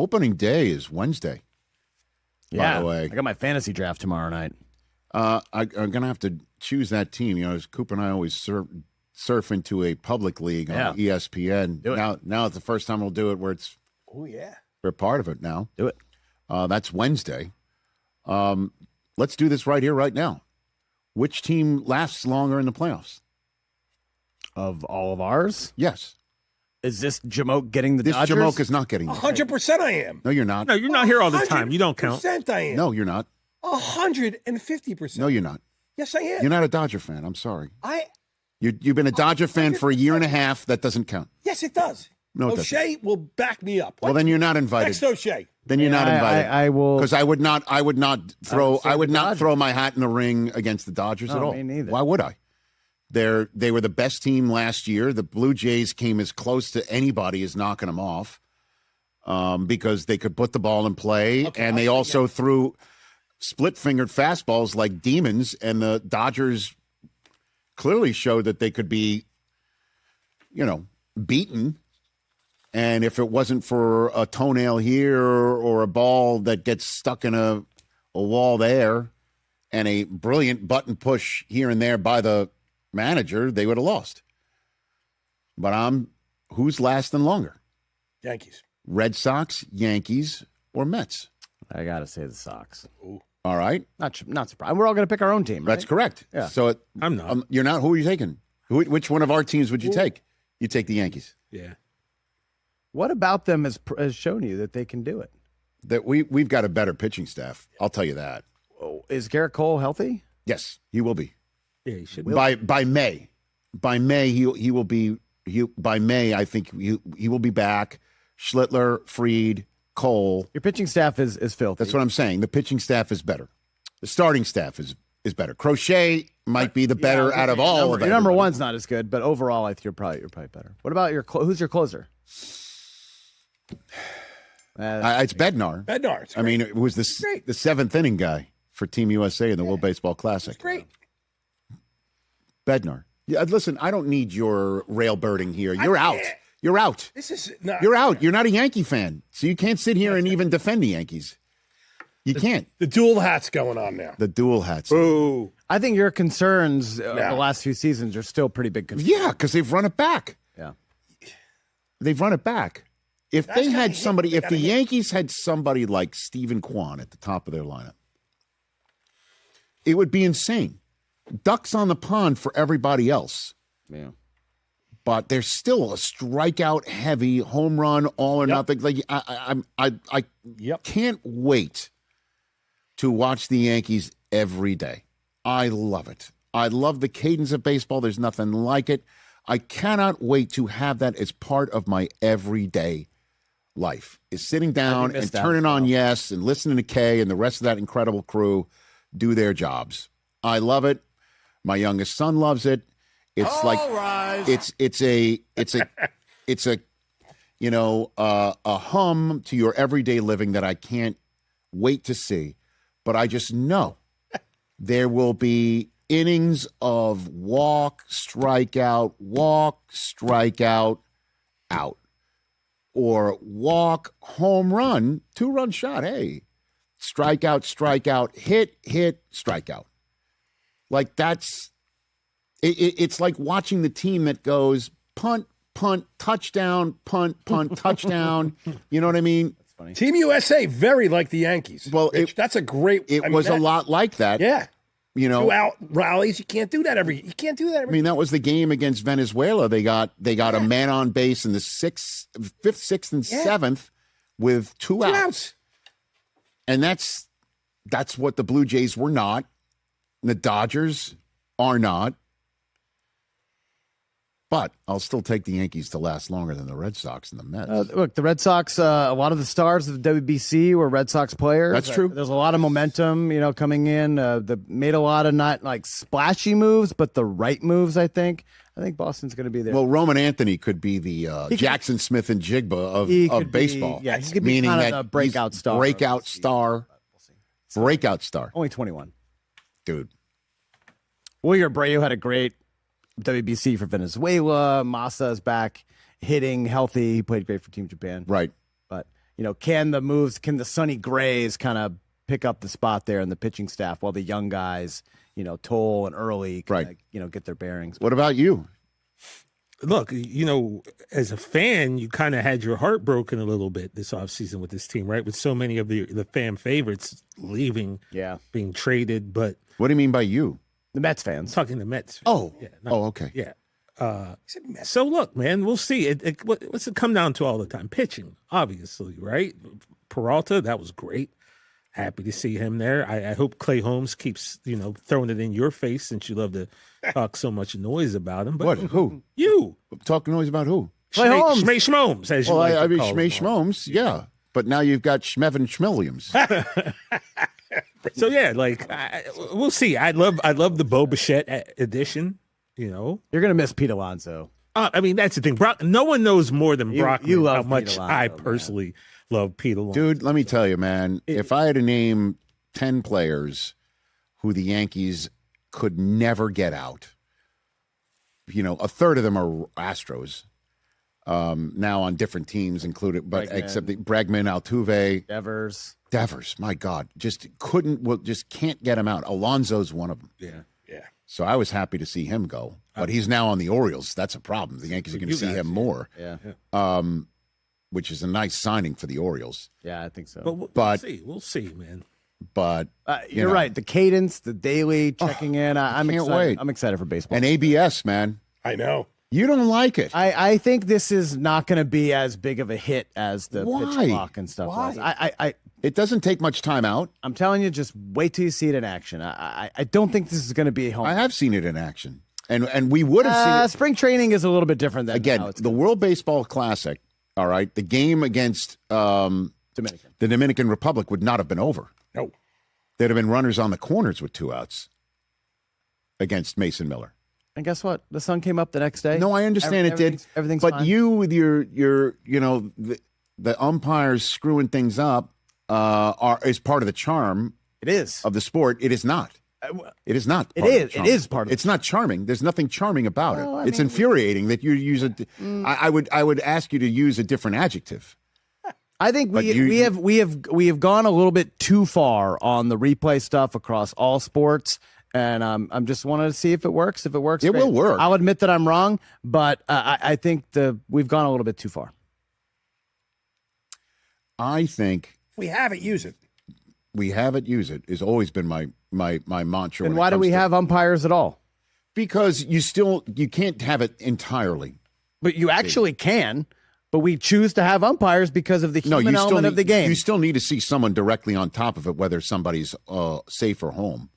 Opening day is Wednesday. Yeah, by the way. I got my fantasy draft tomorrow night. I'm going to have to choose that team. You know, as Coop and I always surf into a public league on ESPN. Now it's the first time we'll do it where it's we're part of it now. Do it. That's Wednesday. Let's do this right here, right now. Which team lasts longer in the playoffs? Of all of ours? Yes. Is this Jamoke getting the Dodgers? This Jamoke is not getting 100% I am. No, you're not. No, you're not here all the time. You don't count. 100% I am. No, you're not. 150%. No, you're not. Yes, I am. You're not a Dodger fan. I'm sorry. You've been a Dodger fan for a year and a half. That doesn't count. Yes, it does. No, it O'Shea will back me up. Well, then you're not invited. Next O'Shea. Then you're not invited. I will, because I would not throw my hat in the ring against the Dodgers at all. Me neither. Why would I? They were the best team last year. The Blue Jays came as close to anybody as knocking them off because they could put the ball in play, and they also threw split-fingered fastballs like demons, and the Dodgers clearly showed that they could be, beaten. And if it wasn't for a toenail here or a ball that gets stuck in a wall there and a brilliant button push here and there by the manager, they would have lost. But who's lasting longer? Yankees. Red Sox, Yankees, or Mets? I got to say the Sox. Ooh. All right. Not surprised. We're all going to pick our own team, right? That's correct. Yeah. So I'm not. You're not? Who are you taking? Which one of our teams would you take? You take the Yankees. Yeah. What about them has shown you that they can do it? That we've got a better pitching staff. I'll tell you that. Oh, is Garrett Cole healthy? Yes, he will be. Yeah, he should. By May. By May he will be. By May I think he will be back. Schlittler, Fried, Cole. Your pitching staff is filthy. That's what I'm saying. The pitching staff is better. The starting staff is better. Crochet might be the better out of all of them. Your number one's not as good, but overall, I think you're probably better. What about who's your closer? It's Bednar. Bednar. I mean, it was the seventh inning guy for Team USA in the World Baseball Classic. Great. Bednar. Yeah, listen, I don't need your railbirding here. You're out. You're out. You're out. You're not a Yankee fan, so you can't sit here and even defend the Yankees. You can't. The dual hats going on now. The dual hats. Ooh. I think your concerns the last few seasons are still pretty big concerns. Yeah, because they've run it back. Yeah. They've run it back. If the Yankees had somebody like Stephen Kwan at the top of their lineup, it would be insane. Ducks on the pond for everybody else. Yeah. But there's still a strikeout heavy home run, all or nothing. Like I can't wait to watch the Yankees every day. I love it. I love the cadence of baseball. There's nothing like it. I cannot wait to have that as part of my everyday life, is sitting down and turning on Yes and listening to Kay and the rest of that incredible crew do their jobs. I love it. My youngest son loves it. It's it's a hum to your everyday living that I can't wait to see. But I just know there will be innings of walk, strikeout, out. Or walk, home run, 2-run shot. Hey, strikeout, hit, strikeout. Like it's like watching the team that goes punt, touchdown, punt, touchdown. You know what I mean? That's funny. Team USA, very like the Yankees. Well, that's a great. It was a lot like that. Yeah. 2 out rallies. You can't do that every. I mean, that was the game against Venezuela. They got a man on base in the fifth, sixth, and seventh with two outs. And that's what the Blue Jays were not. And the Dodgers are not. But I'll still take the Yankees to last longer than the Red Sox and the Mets. Look, the Red Sox, a lot of the stars of the WBC were Red Sox players. That's true. There's a lot of momentum, coming in. They made a lot of not like splashy moves, but the right moves, I think. I think Boston's going to be there. Well, Roman Anthony could be the Jackson Smith and Jigba of baseball. He could be kind of a breakout star. Breakout star. Breakout star. Only 21. Dude. Willier Abreu had a great WBC for Venezuela. Massa is back hitting healthy. He played great for Team Japan. Right. But, can the Sonny Grays kind of pick up the spot there in the pitching staff while the young guys, Toll and Early, Right. Get their bearings. What about you? Look, as a fan, you kind of had your heart broken a little bit this offseason with this team, right? With so many of the fan favorites leaving, being traded. But What do you mean by you? The Mets fans. talking to Mets. Oh. Yeah, Okay. Yeah. So look, man, we'll see. What's it come down to all the time? Pitching, obviously, right? Peralta, that was great. Happy to see him there. I hope Clay Holmes keeps, throwing it in your face since you love to talk so much noise about him. But What? Who? You. Talking noise about who? Clay Holmes. Schmay Schmomes, as you Well, like to I mean, call Schmay him. Schmomes, yeah. But now you've got Schmevin Schmilliams. So yeah, we'll see. I love the Bo Bichette edition. You're gonna miss Pete Alonso. I mean, that's the thing. No one knows more than Brock you love how Pete much Alonso, I man. personally love Pete Alonso. Dude, let me tell you, man, if I had to name 10 players who the Yankees could never get out, a third of them are Astros. Now on different teams included, but Bregman. except Bregman, Altuve, Devers, my God, just can't get him out. Alonso's one of them. Yeah. So I was happy to see him go, but he's now on the Orioles. That's a problem. The Yankees are going to see him more. Yeah. Which is a nice signing for the Orioles. Yeah, I think so. But we'll see, man. But you're right. The cadence, the daily checking in. I'm can't excited. wait. I'm excited for baseball. And ABS, man, I know. you don't like it. I think this is not going to be as big of a hit as the pitch Why? clock and stuff was. It doesn't take much time out. I'm telling you, just wait till you see it in action. I don't think this is going to be a home. I have seen it in action, and we would have seen it Spring training is a little bit different than again. how it's The World Baseball Classic. All right, the game against the Dominican Republic would not have been over. No. There'd have been runners on the corners with 2 outs against Mason Miller. And guess what? The sun came up the next day. No, I understand it did. Everything's but fine. you with your the umpires screwing things up is part of the charm. It is. Of the sport. It is not. It is not. It is. It is part of. It's not charming. There's nothing charming about it. It's mean, infuriating that you use it. I would ask you to use a different adjective. I think we have gone a little bit too far on the replay stuff across all sports, and I'm just wanted to see if it works. If it works, it great. will work. I'll admit that I'm wrong, but I think we've gone a little bit too far. I think We have it, use it. we have it. Use it. Has always been my mantra. And when it why do comes we to- have umpires at all? Because you can't have it entirely. But you actually can. But we choose to have umpires because of the human element of the game. You still need to see someone directly on top of it, whether somebody's safe or home.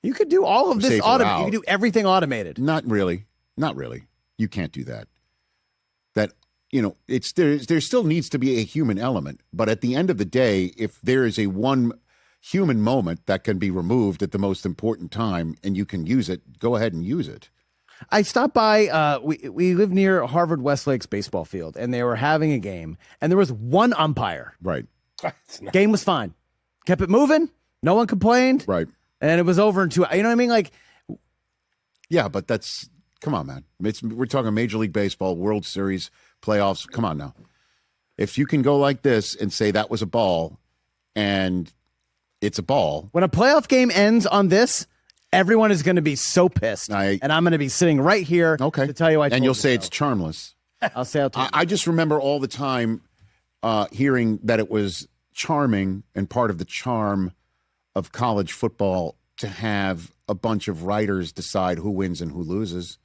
You could do all of this Safe or automated. out. You could do everything automated. Not really. Not really. You can't do that. There still needs to be a human element. But at the end of the day, if there is a one human moment that can be removed at the most important time and you can use it, go ahead and use it. I stopped by. We live near Harvard Westlake's baseball field, and they were having a game, and there was one umpire. Right. Game was fine. Kept it moving. No one complained. Right. And it was over in 2 hours. You know what I mean? Like, yeah, but come on, man. We're talking Major League Baseball, World Series, playoffs. Come on now. If you can go like this and say that was a ball and it's a ball. when a playoff game ends on this, everyone is going to be so pissed. And I'm going to be sitting right here to tell you I told And you'll you say so. it's charmless. I'll say I'll tell you. I just remember all the time hearing that it was charming and part of the charm of college football to have a bunch of writers decide who wins and who loses.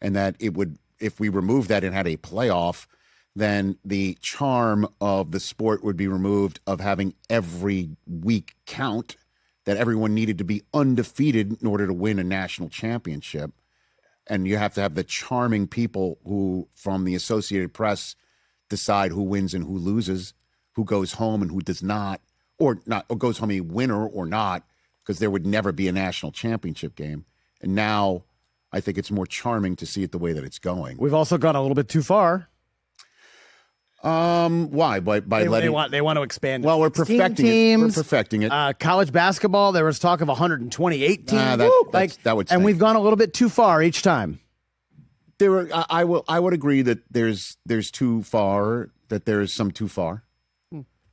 And that it would, if we removed that and had a playoff, then the charm of the sport would be removed of having every week count, that everyone needed to be undefeated in order to win a national championship. And you have to have the charming people who, from the Associated Press, decide who wins and who loses, who goes home and who does not, or goes home a winner or not, because there would never be a national championship game. And now I think it's more charming to see it the way that it's going. We've also gone a little bit too far. Why? By letting they want to expand. Well, we're 16 perfecting teams. it. We're perfecting it. College basketball, there was talk of 128 teams. That would and we've gone a little bit too far each time. I would agree that there's too far, that there is some too far.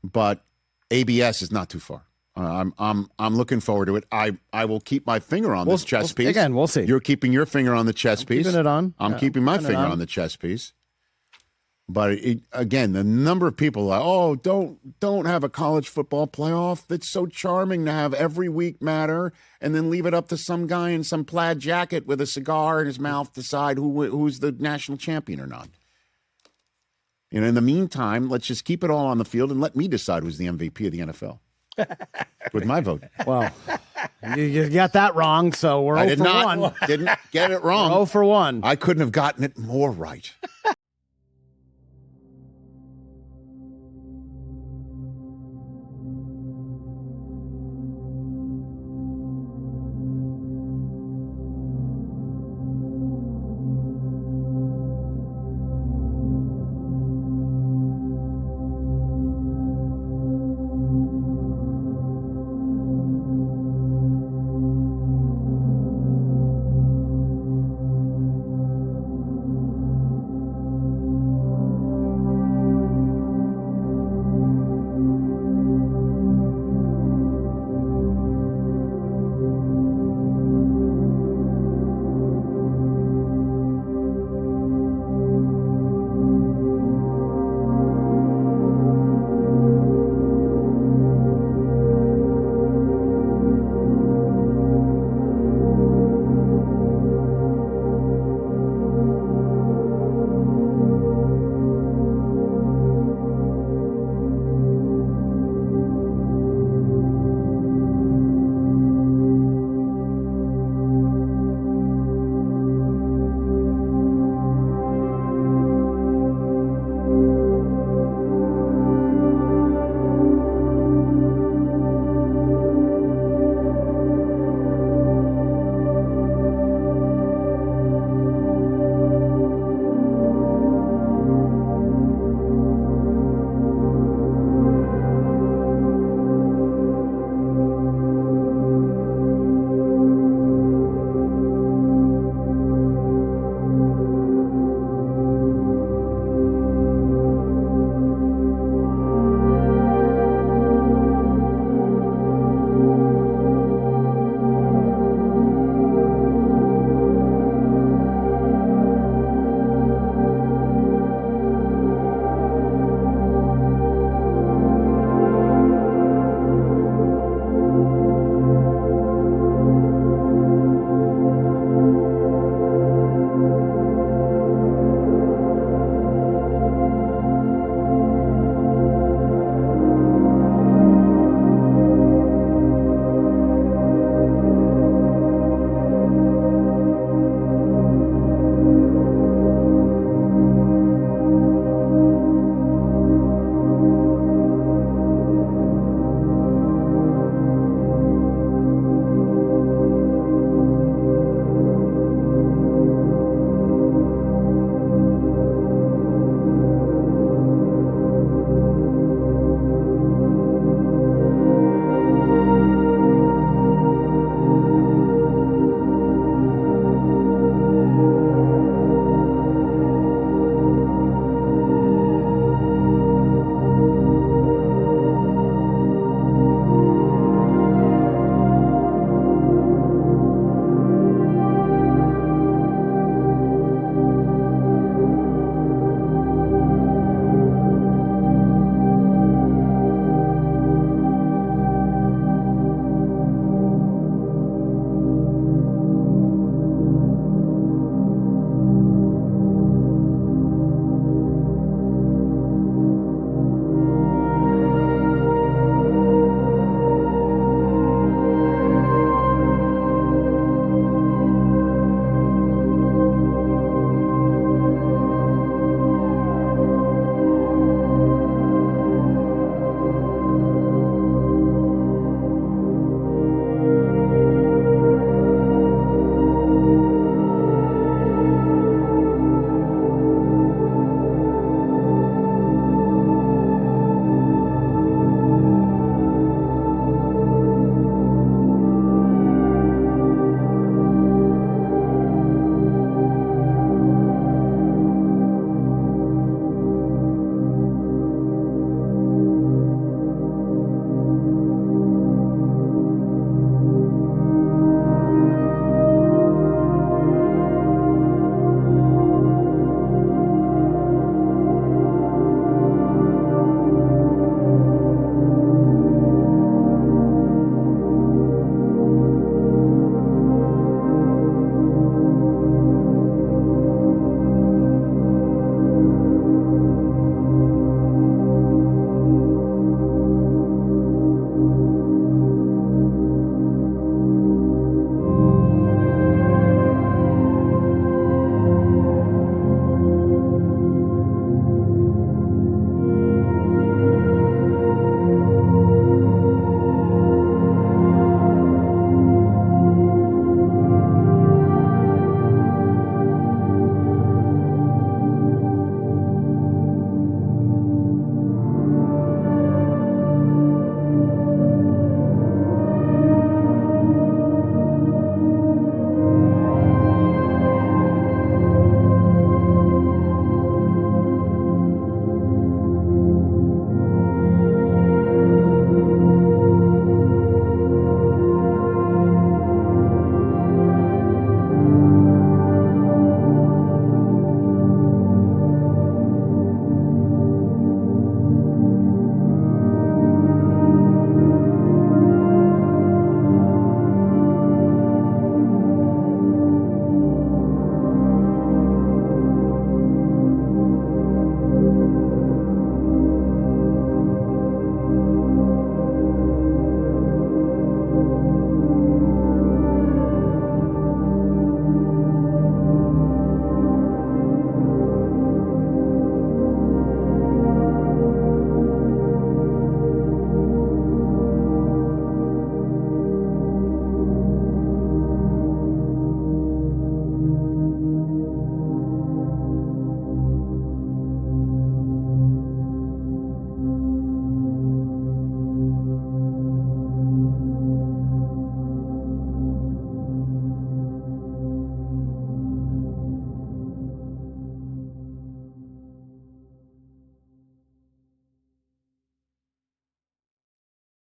but ABS is not too far. I'm looking forward to it. I will keep my finger on this chess piece. Again, we'll see. You're keeping your finger on the chess piece. Keeping it on. I'm keeping my finger on the chess piece. But again, the number of people like, don't have a college football playoff. It's so charming to have every week matter, and then leave it up to some guy in some plaid jacket with a cigar in his mouth decide who's the national champion or not. In the meantime, let's just keep it all on the field and let me decide who's the MVP of the NFL. With my vote. Well, you got that wrong, so we're 0 for 1. Didn't get it wrong. 0 for 1. I couldn't have gotten it more right.